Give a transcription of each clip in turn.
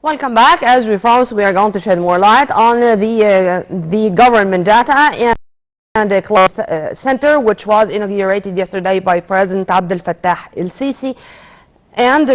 Welcome back. As we promised, we are going to shed more light on the government data and the cloud center, which was inaugurated yesterday by President Abdel Fattah el-Sisi. And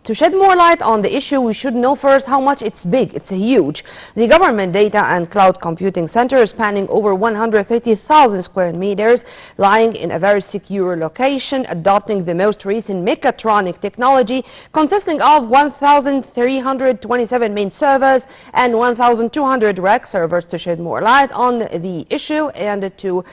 to shed more light on the issue, we should know first how much it's big. It's huge. The Government Data and Cloud Computing Center is spanning over 130,000 square meters, lying in a very secure location, adopting the most recent mechatronic technology, consisting of 1,327 main servers and 1,200 rack servers. To shed more light on the issue and to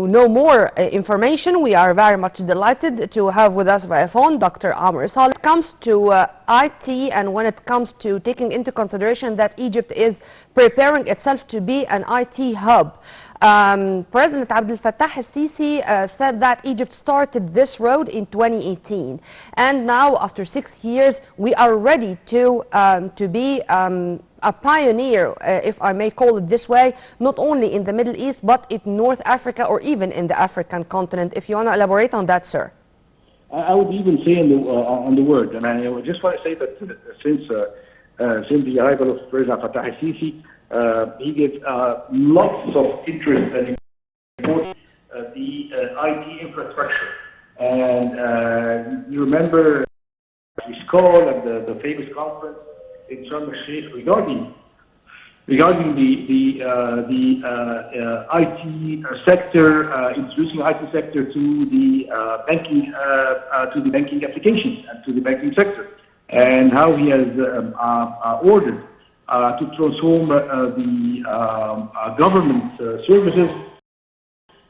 know more information, we are very much delighted to have with us via phone Dr. Saleh. When it comes to IT and when it comes to taking into consideration that Egypt is preparing itself to be an IT hub, President Abdel Fattah el-Sisi said that Egypt started this road in 2018, and now after 6 years we are ready to be a pioneer, if I may call it this way, not only in the Middle East but in North Africa or even in the African continent. If you want to elaborate on that, sir. I would even say on the word, and I just want to say that since the arrival of President Fattah el-Sisi, he gives lots of interest and important the IT infrastructure. And you remember this call and the famous conference in Sharm el-Sheikh regarding the IT sector, introducing IT sector to the banking applications and to the banking sector, and how he has ordered to transform the government services,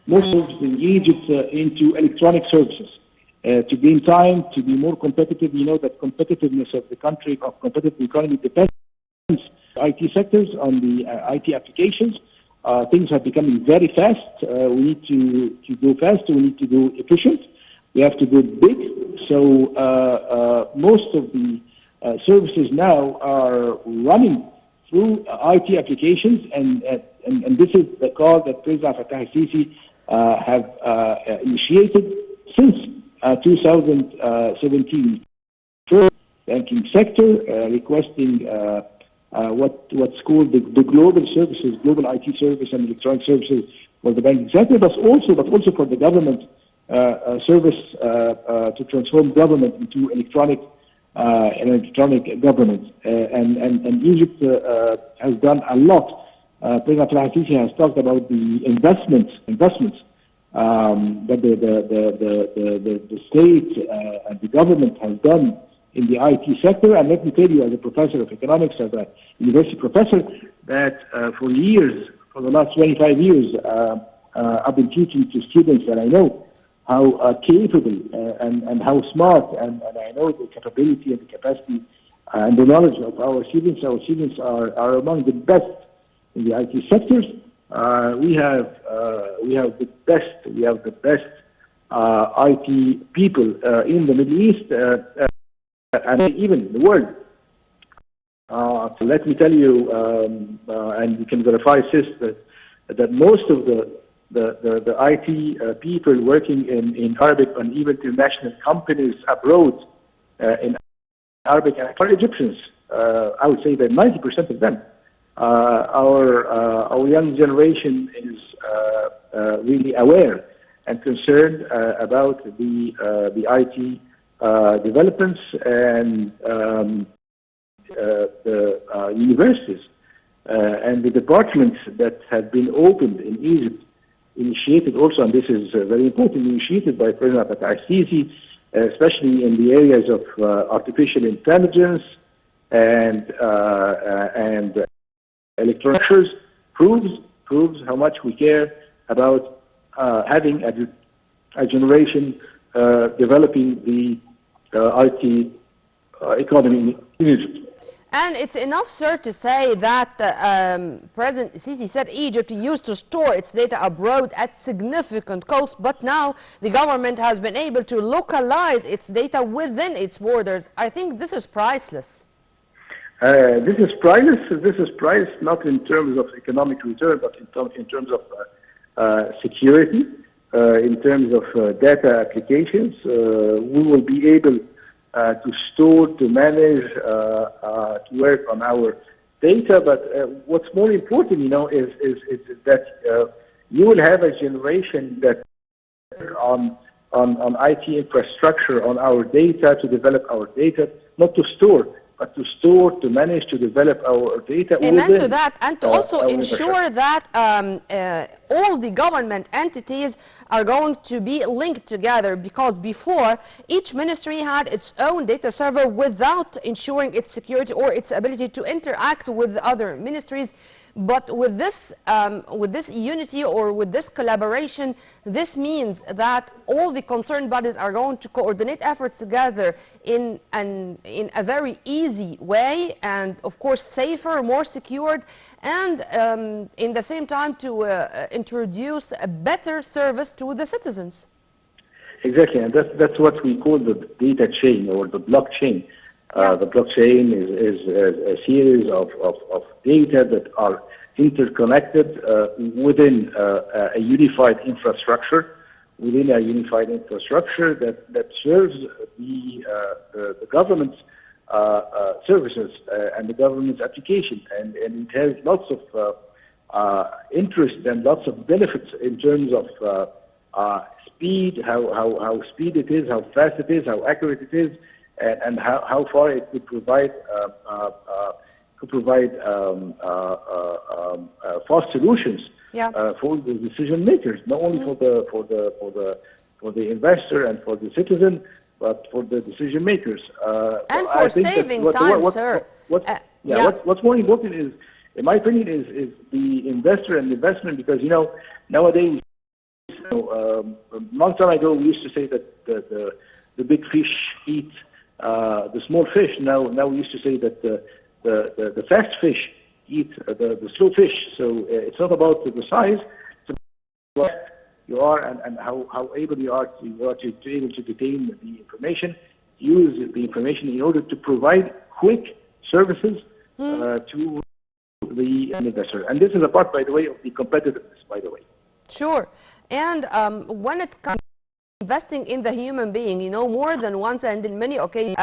most in Egypt, into electronic services. To gain time, to be more competitive. You know that competitiveness of the country, of competitive economy, depends IT sectors on the IT applications. Things are becoming very fast. We need to go faster. We need to go efficient. We have to go big. So most of the services now are running through IT applications, and this is the call that President Fattah el-Sisi have initiated since 2017. First, banking sector requesting what's called the global services, global IT service and electronic services for the banking sector, but also for the government service to transform government into electronic government. And Egypt has done a lot. President al-Sisi has talked about the investments that the state and the government has done in the IT sector. And let me tell you, as a professor of economics, as a university professor, that for years, for the last 25 years, I've been teaching to students, and I know how capable and how smart, and I know the capability and the capacity and the knowledge of our students. Our students are among the best in the IT sectors. We have the best IT people in the Middle East and even in the world. So let me tell you, and you can verify, sis, that most of the IT people working in Arabic and even international companies abroad in Arabic are Egyptians. I would say that 90% of them. Our young generation is really aware and concerned about the IT developments, and the universities and the departments that have been opened in Egypt, initiated also, and this is very important, initiated by President Fattah el-Sisi, especially in the areas of artificial intelligence and electronics, proves how much we care about having a generation developing the IT economy in Egypt. And it's enough, sir, to say that President Sisi said Egypt used to store its data abroad at significant cost, but now the government has been able to localize its data within its borders. I think this is priceless. This is priceless. This is priceless not in terms of economic return, but in terms of security, in terms of data applications. We will be able to store, to manage, to work on our data. But what's more important, is that you will have a generation that on IT infrastructure, on our data, to develop our data, not to store, but to store, to manage, to develop our data. Amen to that, and to also our ensure that all the government entities are going to be linked together, because before each ministry had its own data server without ensuring its security or its ability to interact with other ministries. But with this unity, or with this collaboration, this means that all the concerned bodies are going to coordinate efforts together in a very easy way, and of course safer, more secured, and in the same time to introduce a better service to the citizens. Exactly, and that's what we call the data chain, or the blockchain. Yeah. The blockchain is a series of data that are interconnected within a unified infrastructure, that serves the government's services and the government's application, and it has lots of interest and lots of benefits in terms of speed, how speed it is, how fast it is, how accurate it is, and how far it could provide fast solutions for the decision makers, not only for the investor and for the citizen, but for the decision makers. And for saving time, sir. What's more important is, in my opinion, is the investor and the investment, because nowadays, a long time ago, we used to say that the big fish eat the small fish. Now we used to say that the fast fish eat the slow fish. So it's not about the size, it's about what you are and how able you are to able to detain the information, use the information in order to provide quick services to the investor. And this is a part, by the way, of the competitiveness, by the way. Sure. And when it comes to investing in the human being, more than once and in many occasions,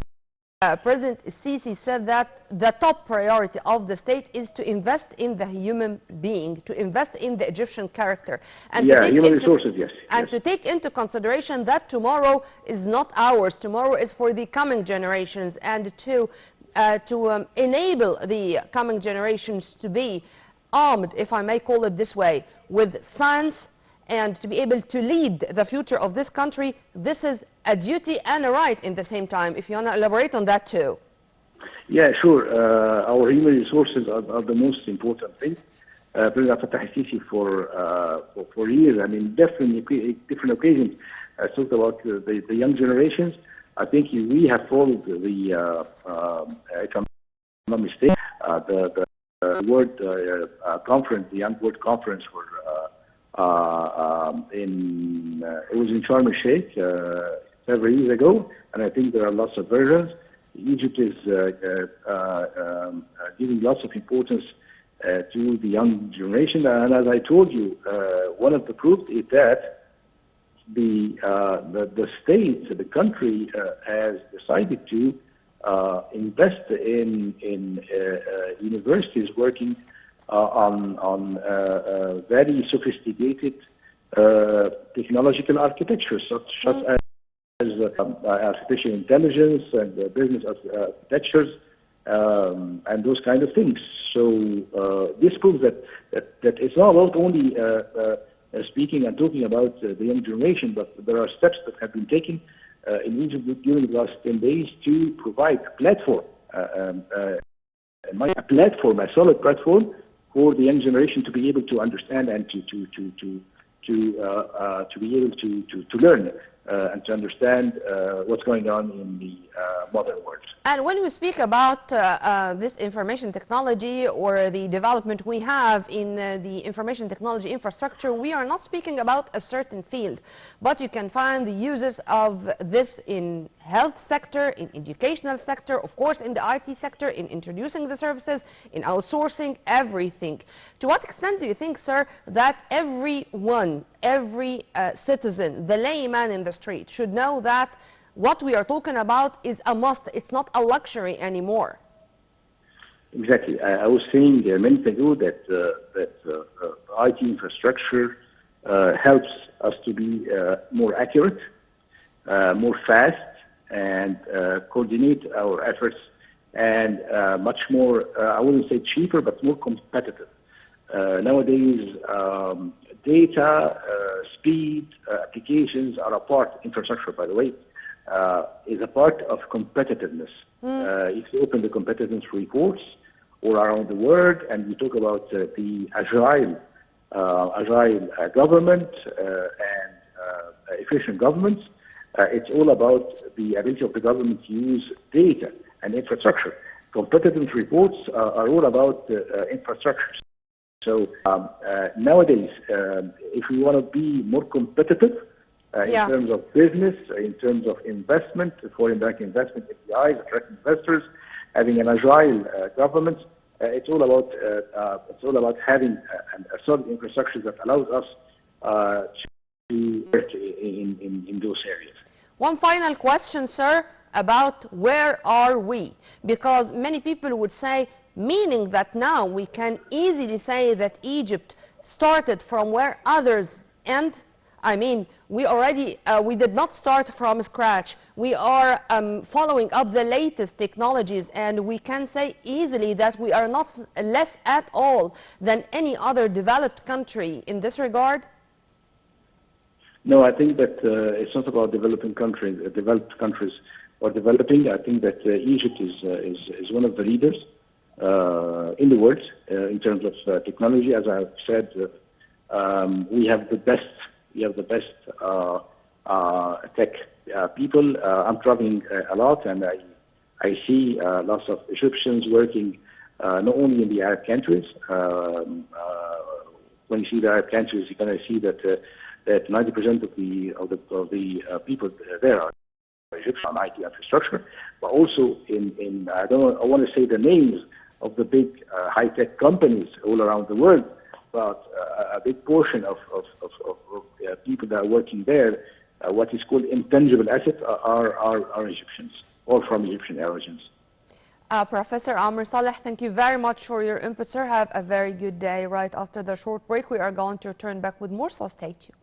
President Sisi said that the top priority of the state is to invest in the human being, to invest in the Egyptian character. And human resources, yes. And to take into consideration that tomorrow is not ours, tomorrow is for the coming generations, and to enable the coming generations to be armed, if I may call it this way, with science, and to be able to lead the future of this country. This is a duty and a right in the same time. If you want to elaborate on that too. Yeah, sure. Our human resources are the most important thing. President Fattah Sisi for years, definitely different occasions, talked about the young generations. I think we have followed the, if I'm not mistaken, the World Conference, the Young World Conference for it was in Sharm el-Sheikh several years ago, and I think there are lots of versions. Egypt is giving lots of importance to the young generation, and as I told you, one of the proofs is that the state, the country, has decided to invest in universities working on very sophisticated technological architecture, such as artificial intelligence and business architectures and those kind of things. So this proves that it's not about only speaking and talking about the young generation, but there are steps that have been taken in Egypt during the last 10 days to provide a platform, a solid platform for the young generation to be able to understand and to be able to learn and to understand what's going on in the modern world. And when we speak about this information technology or the development we have in the information technology infrastructure, we are not speaking about a certain field, but you can find the uses of this in health sector, in educational sector, of course in the IT sector, in introducing the services, in outsourcing, everything. To what extent do you think, sir, that everyone, every citizen, the layman in the street should know that what we are talking about is a must. It's not a luxury anymore. Exactly. I was saying a minute ago that IT infrastructure helps us to be more accurate, more fast, and coordinate our efforts, and much more, I wouldn't say cheaper, but more competitive. Nowadays, data, speed, applications are a part, infrastructure by the way, is a part of competitiveness. If you open the competitiveness reports all around the world and we talk about the agile government and efficient governments, it's all about the ability of the government to use data and infrastructure. Competitiveness reports are all about infrastructure. So nowadays, if we want to be more competitive in terms of business, in terms of investment, foreign direct investment, FDIs, attracting investors, having an agile government, it's all about having a solid infrastructure that allows us to work in those areas. One final question, sir, about where are we? Because many people would say, meaning that now we can easily say that Egypt started from where others end. I mean, we did not start from scratch. We are following up the latest technologies, and we can say easily that we are not less at all than any other developed country in this regard. No, I think that it's not about developing countries. Developed countries or developing. I think that Egypt is one of the leaders in the world in terms of technology. As I've said, we have the best. We have the best tech people. I'm traveling a lot, and I see lots of Egyptians working not only in the Arab countries. When you see the Arab countries, you're going to see that 90% of the people there are Egyptian on IT infrastructure, but also in I want to say the names of the big high-tech companies all around the world, but a big portion of people that are working there, what is called intangible assets, are Egyptians or from Egyptian origins. Professor Amr Saleh, thank you very much for your input, sir. Have a very good day. Right after the short break, we are going to return back with more, so stay tuned.